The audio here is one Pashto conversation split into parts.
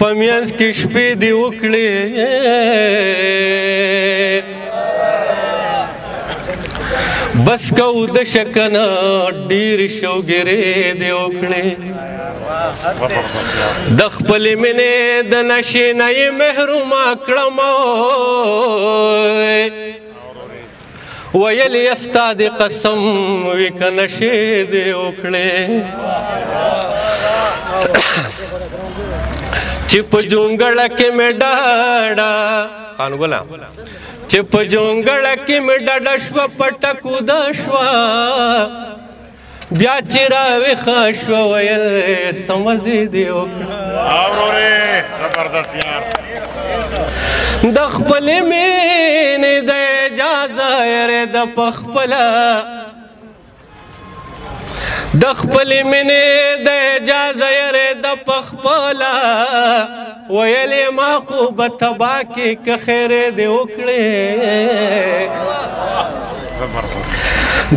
پمینس کې شپې دې وکړې بس کو د شکنه ډېر شوګرې دې وکړې د خپلې مینې د نشې نه یې محرومه کړم ویل یې ستا د قسم وي که نشې دې وکړې چې په جونګړه کې مې ډاډه خانګله چې په جونګړه کې مې ډډه شوه پټه کوده شوه بیا چې راویښه شوه ویل سمزې دې وکړه د خپلې مینې د اجازه یې د پخپله د خپلې مینې د اجازه یې د پخپله ویل یې ما خو به تبا کې که خیرې دې وکړې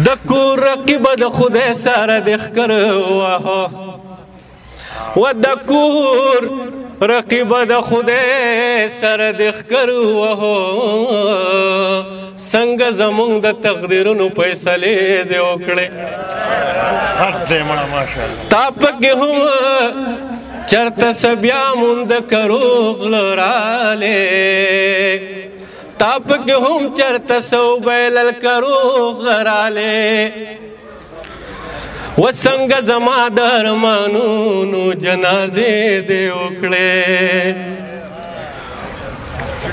د کور رقیبه د خدای سره دې ښکر وهه و د کور رقیبه د خدای سره دې ښکر وهه څنګه زمونږ د تقدیرونو فیصلې دې وکړې تا پکې هم چرته څه بیا مونږ کروغ زړه رالی تا پکې هم چرته څه وبایلل کروغ زړه رالی و څنګه زما د ارمانونو جنازې دې وکړې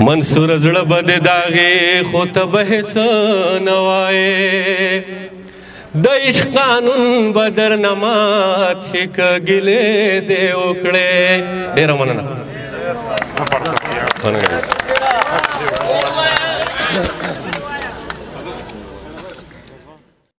منصور زړه به دې داغې خو ته به هېڅ نه وایې د عشق قانون به درنه مات شي که ګیلې دې وکړې ډېره مننه